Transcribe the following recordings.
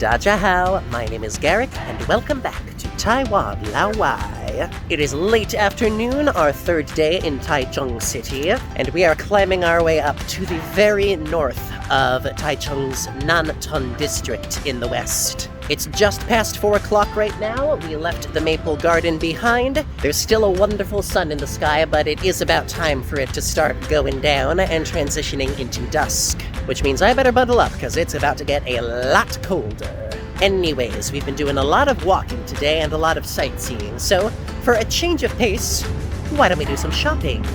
Dajahao, my name is Garrick, and welcome back to Taiwan Laowai. It is late afternoon, our third day in Taichung City, and we are climbing our way up to the very north of Taichung's Nanton district in the west. It's just past 4 o'clock right now. We left the maple garden behind. There's still a wonderful sun in the sky, but it is about time for it to start going down and transitioning into dusk. Which means I better bundle up, because it's about to get a lot colder. Anyways, we've been doing a lot of walking today and a lot of sightseeing, so for a change of pace, why don't we do some shopping?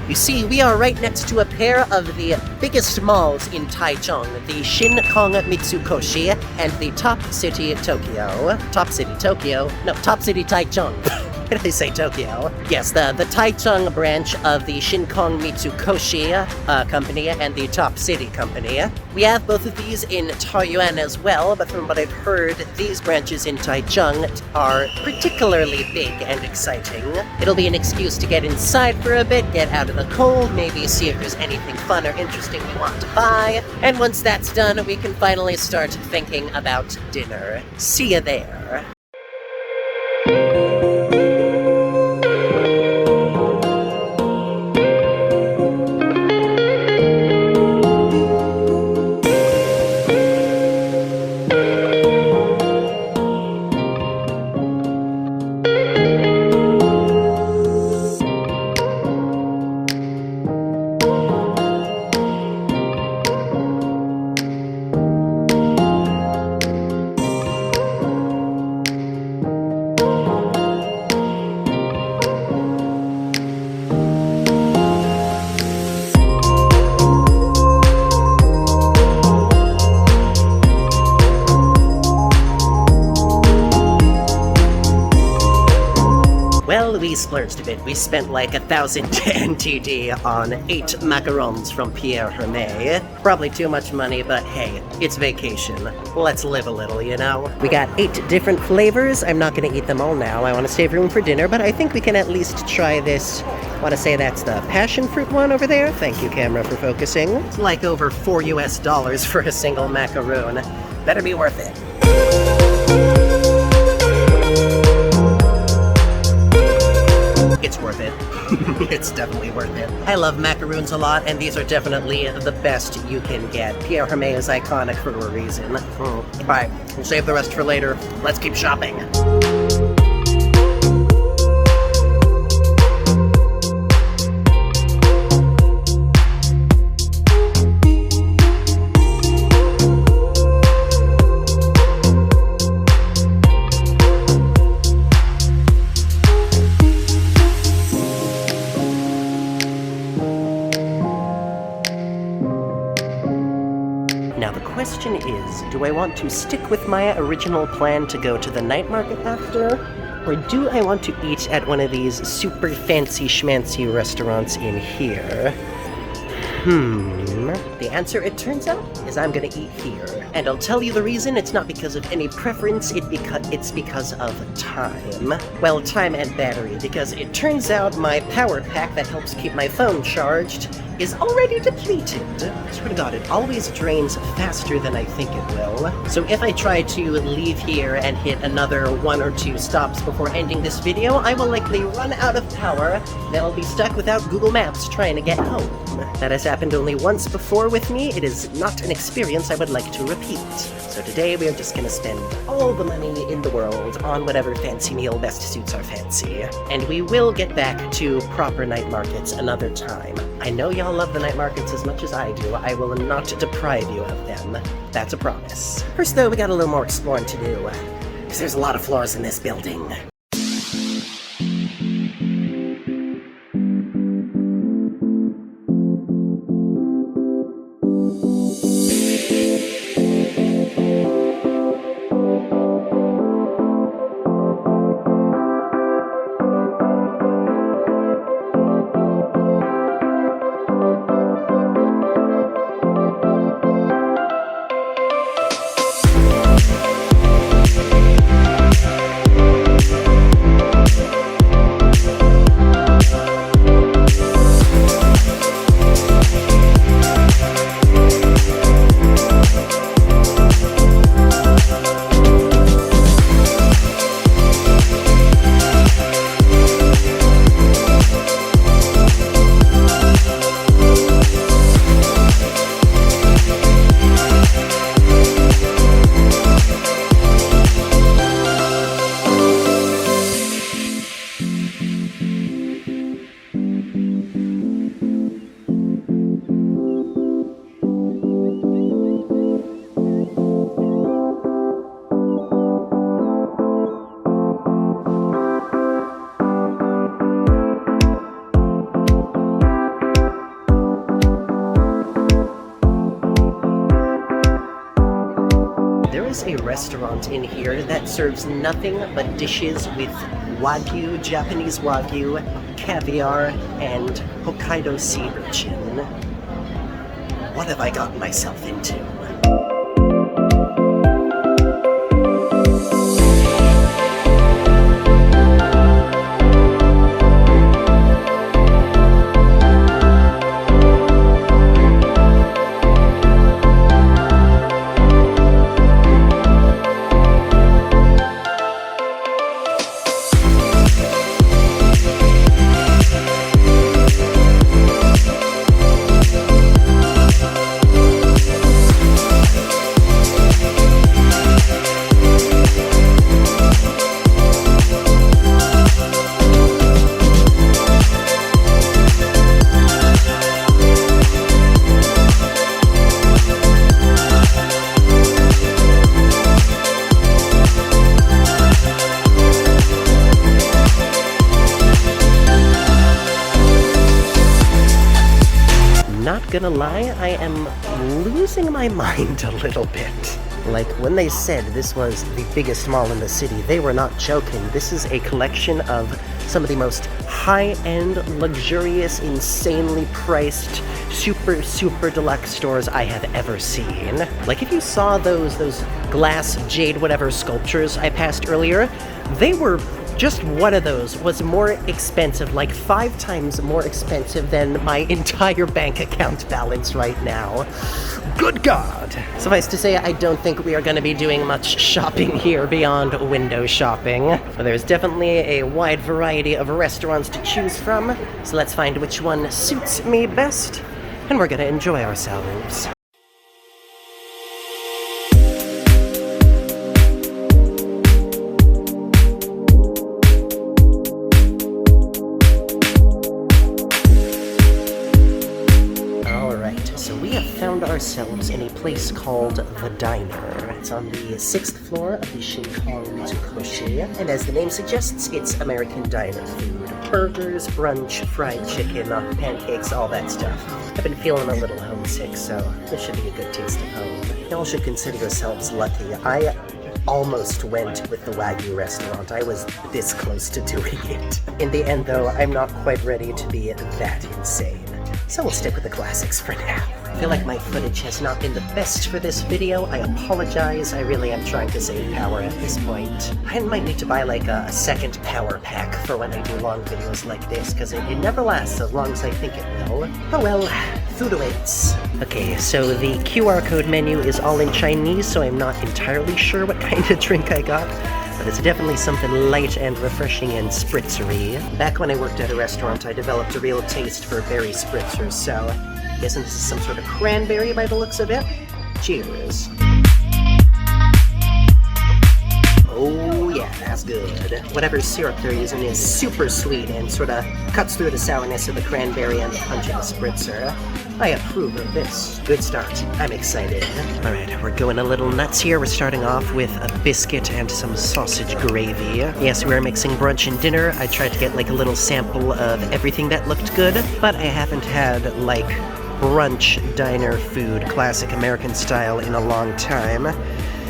You see, we are right next to a pair of the biggest malls in Taichung, the Shin Mitsukoshi and the Top City Tokyo. Top City Taichung. Did I say Tokyo? Yes, the Taichung branch of the Shinkong Mitsukoshi company and the Top City company. We have both of these in Taoyuan as well, but from what I've heard, these branches in Taichung are particularly big and exciting. It'll be an excuse to get inside for a bit, get out of the cold, maybe see if there's anything fun or interesting we want to buy, and once that's done, we can finally start thinking about dinner. See ya there. Well, we splurged a bit. We spent like 1,000 NTD on 8 macarons from Pierre Hermé. Probably too much money, but hey, it's vacation. Let's live a little, you know? We got 8 different flavors. I'm not gonna eat them all now. I want to save room for dinner, but I think we can at least try this. I want to say that's the passion fruit one over there. Thank you, camera, for focusing. It's like over $4 US for a single macaroon. Better be worth it. It's worth it. It's definitely worth it. I love macaroons a lot, and these are definitely the best you can get. Pierre Hermé is iconic for a reason. Alright, we'll save the rest for later. Let's keep shopping. Now the question is, do I want to stick with my original plan to go to the night market after? Or do I want to eat at one of these super fancy schmancy restaurants in here? The answer, it turns out, is I'm gonna eat here. And I'll tell you the reason. It's not because of any preference, it's because of time. Well, time and battery, because it turns out my power pack that helps keep my phone charged is already depleted. I swear to God, it always drains faster than I think it will. So if I try to leave here and hit another 1 or 2 stops before ending this video, I will likely run out of power, then I'll be stuck without Google Maps trying to get home. That has happened only once before with me. It is not an experience I would like to repeat. So today we are just gonna spend all the money in the world on whatever fancy meal best suits our fancy. And we will get back to proper night markets another time. I know y'all love the night markets as much as I do. I will not deprive you of them. That's a promise. First though, we got a little more exploring to do, because there's a lot of floors in this building. there's a restaurant in here that serves nothing but dishes with Wagyu, Japanese Wagyu, caviar, and Hokkaido sea urchin. What have I gotten myself into? Not gonna lie, I am losing my mind a little bit. Like, when they said this was the biggest mall in the city, they were not joking. This is a collection of some of the most high-end, luxurious, insanely priced, super deluxe stores I have ever seen. Like, if you saw those glass jade whatever sculptures I passed earlier, they were just one of those was more expensive, like 5 times more expensive than my entire bank account balance right now. Good God! Suffice to say, I don't think we are going to be doing much shopping here beyond window shopping. But there's definitely a wide variety of restaurants to choose from, so let's find which one suits me best, and we're going to enjoy ourselves. Ourselves in a place called The Diner. It's on the 6th floor of the Shin Mitsukoshi, and as the name suggests, it's American diner food. Burgers, brunch, fried chicken, pancakes, all that stuff. I've been feeling a little homesick, so this should be a good taste of home. Y'all should consider yourselves lucky. I almost went with the Wagyu restaurant. I was this close to doing it. In the end, though, I'm not quite ready to be that insane. So we'll stick with the classics for now. I feel like my footage has not been the best for this video. I apologize. I really am trying to save power at this point. I might need to buy like a second power pack for when I do long videos like this, because it never lasts as long as I think it will. Oh well, food awaits. Okay, so the QR code menu is all in Chinese, so I'm not entirely sure what kind of drink I got. But it's definitely something light and refreshing and spritzery. Back when I worked at a restaurant, I developed a real taste for berry spritzers, so I'm guessing this is some sort of cranberry by the looks of it. Cheers. Oh yeah, that's good. Whatever syrup they're using is super sweet and sort of cuts through the sourness of the cranberry and the punch of the spritzer. I approve of this. Good start. I'm excited. Alright, we're going a little nuts here. We're starting off with a biscuit and some sausage gravy. Yes, we're mixing brunch and dinner. I tried to get like a little sample of everything that looked good, but I haven't had like brunch diner food, classic American style, in a long time.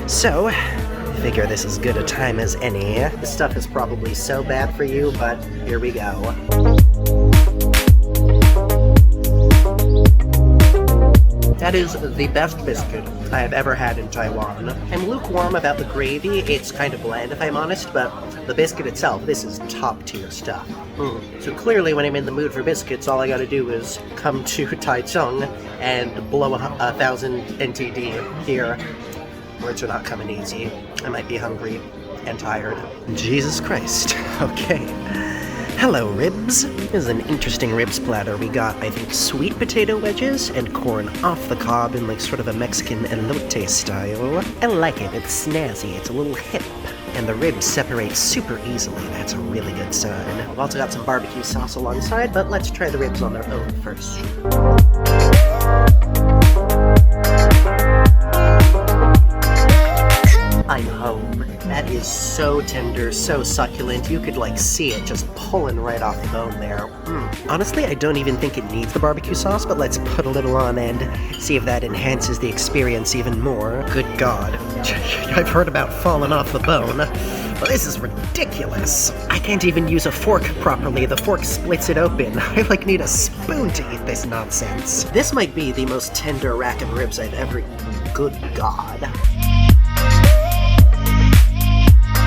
So I figure this is good a time as any. This stuff is probably so bad for you, but here we go. That is the best biscuit I have ever had in Taiwan. I'm lukewarm about the gravy. It's kind of bland if I'm honest, but the biscuit itself, this is top tier stuff. So clearly when I'm in the mood for biscuits, all I gotta do is come to Taichung and blow 1,000 NTD here. Words are not coming easy. I might be hungry and tired. Jesus Christ. Okay. Hello, ribs. This is an interesting ribs platter. We got, I think, sweet potato wedges and corn off the cob in like sort of a Mexican elote style. I like it. It's snazzy. It's a little hip. And the ribs separate super easily. That's a really good sign. We've also got some barbecue sauce alongside, but let's try the ribs on their own first. I'm home. That is so tender, so succulent, you could like see it just pulling right off the bone there. Honestly, I don't even think it needs the barbecue sauce, but let's put a little on and see if that enhances the experience even more. Good God. I've heard about falling off the bone. Well, this is ridiculous. I can't even use a fork properly. The fork splits it open. I like need a spoon to eat this nonsense. This might be the most tender rack of ribs I've ever eaten. Good God.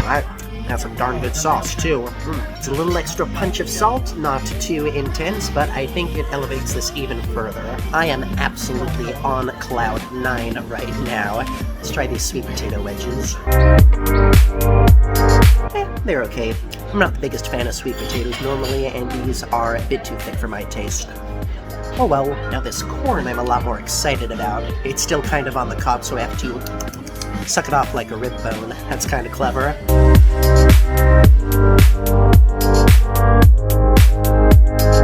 That has some darn good sauce, too. It's a little extra punch of salt, not too intense, but I think it elevates this even further. I am absolutely on cloud 9 right now. Let's try these sweet potato wedges. They're okay. I'm not the biggest fan of sweet potatoes normally, and these are a bit too thick for my taste. Oh well, now this corn I'm a lot more excited about. It's still kind of on the cob, so I have to suck it off like a rib bone. That's kind of clever.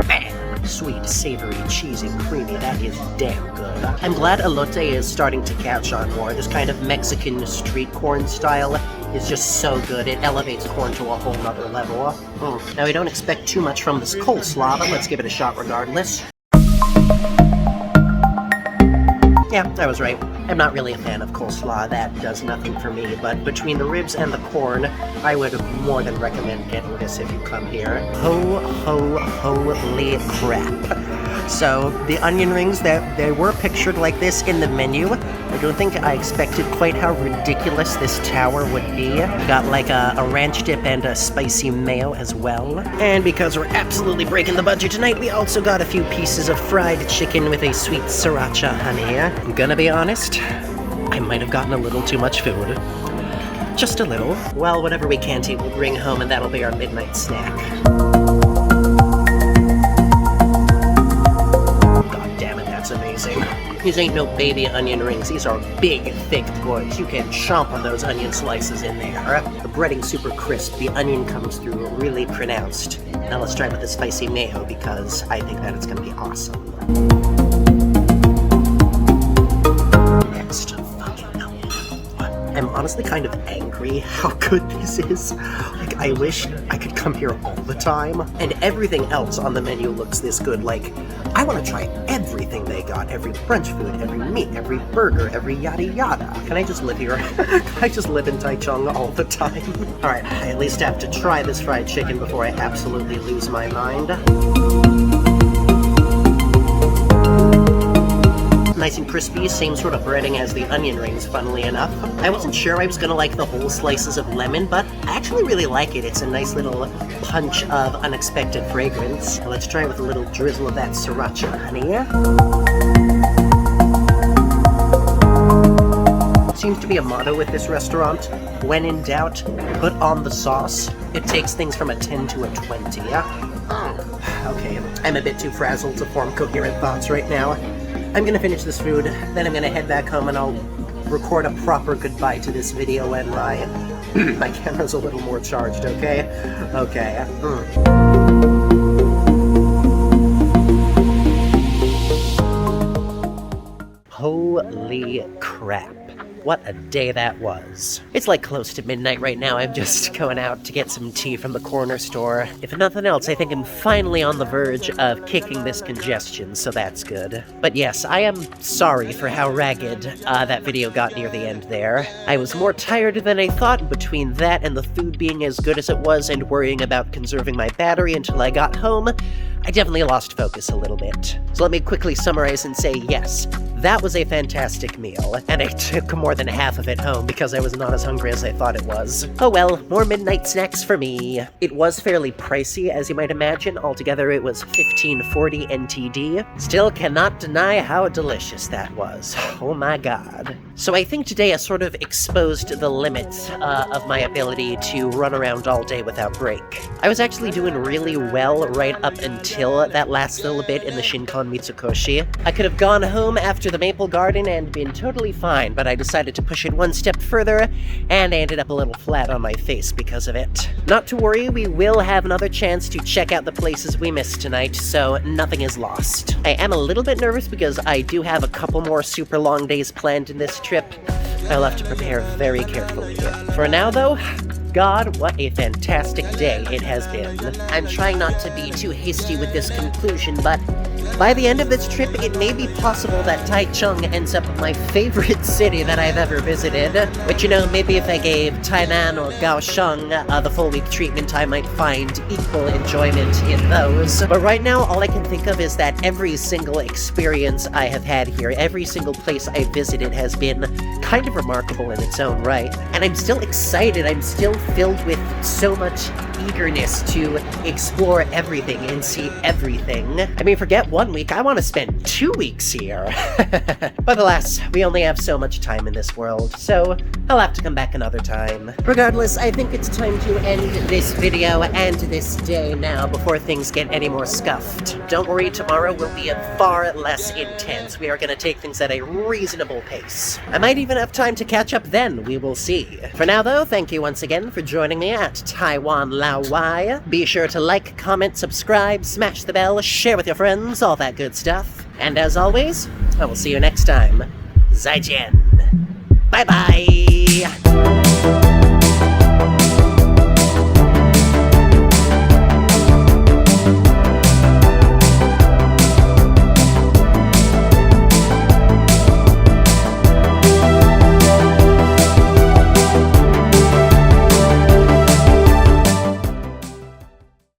Bam! Sweet, savory, cheesy, creamy. That is damn good. I'm glad elote is starting to catch on more. This kind of Mexican street corn style is just so good. It elevates corn to a whole nother level. Now, we don't expect too much from this coleslaw, but let's give it a shot regardless. Yeah, I was right. I'm not really a fan of coleslaw. That does nothing for me, but between the ribs and the corn, I would more than recommend getting this if you come here. Holy crap. So, the onion rings, they were pictured like this in the menu. I don't think I expected quite how ridiculous this tower would be. We got like a ranch dip and a spicy mayo as well. And because we're absolutely breaking the budget tonight, we also got a few pieces of fried chicken with a sweet sriracha honey. I'm gonna be honest, I might have gotten a little too much food. Just a little. Well, whatever we can't eat, we'll bring home and that'll be our midnight snack. God damn it, that's amazing. These ain't no baby onion rings. These are big, thick boys. You can chomp on those onion slices in there. The breading's super crisp. The onion comes through really pronounced. Now let's try it with the spicy mayo because I think that it's gonna be awesome. Next. I'm honestly kind of angry how good this is. Like, I wish I could come here all the time. And everything else on the menu looks this good. Like, I want to try everything they got. Every French food, every meat, every burger, every yada yada. Can I just live here? Can I just live in Taichung all the time? Alright, I at least have to try this fried chicken before I absolutely lose my mind. Nice and crispy, same sort of breading as the onion rings, funnily enough. I wasn't sure I was gonna like the whole slices of lemon, but I actually really like it. It's a nice little punch of unexpected fragrance. Now let's try it with a little drizzle of that sriracha honey. Seems to be a motto with this restaurant. When in doubt, put on the sauce. It takes things from a 10 to a 20. Okay, I'm a bit too frazzled to form coherent thoughts right now. I'm gonna finish this food, then I'm gonna head back home and I'll record a proper goodbye to this video when my camera's a little more charged, okay? Okay. Holy crap. What a day that was. It's like close to midnight right now. I'm just going out to get some tea from the corner store. If nothing else, I think I'm finally on the verge of kicking this congestion, so that's good. But yes, I am sorry for how ragged that video got near the end there. I was more tired than I thought between that and the food being as good as it was and worrying about conserving my battery until I got home. I definitely lost focus a little bit. So let me quickly summarize and say yes, that was a fantastic meal, and I took more than half of it home because I was not as hungry as I thought it was. Oh well, more midnight snacks for me. It was fairly pricey, as you might imagine. Altogether, it was $15.40 NTD. Still cannot deny how delicious that was. Oh my god. So I think today I sort of exposed the limits of my ability to run around all day without break. I was actually doing really well right up until that last little bit in the Shin Mitsukoshi. I could have gone home after the Maple Garden and been totally fine, but I decided to push it one step further, and I ended up a little flat on my face because of it. Not to worry, we will have another chance to check out the places we missed tonight, so nothing is lost. I am a little bit nervous because I do have a couple more super long days planned in this trip, I'll have to prepare very carefully. For now, though, God, what a fantastic day it has been. I'm trying not to be too hasty with this conclusion, but by the end of this trip, it may be possible that Taichung ends up my favorite city that I've ever visited. Which, maybe if I gave Tainan or Kaohsiung the full week treatment, I might find equal enjoyment in those. But right now, all I can think of is that every single experience I have had here, every single place I visited has been kind of remarkable in its own right. And I'm still excited, I'm still filled with so much eagerness to explore everything and see everything. I mean, forget 1 week, I want to spend 2 weeks here. But alas, we only have so much time in this world, so I'll have to come back another time. Regardless, I think it's time to end this video and this day now before things get any more scuffed. Don't worry, tomorrow will be far less intense. We are going to take things at a reasonable pace. I might even have time to catch up then, we will see. For now though, thank you once again for joining me at Taiwan Lao Wai. Be sure to like, comment, subscribe, smash the bell, share with your friends, all that good stuff. And as always, I will see you next time. 再见. Bye bye!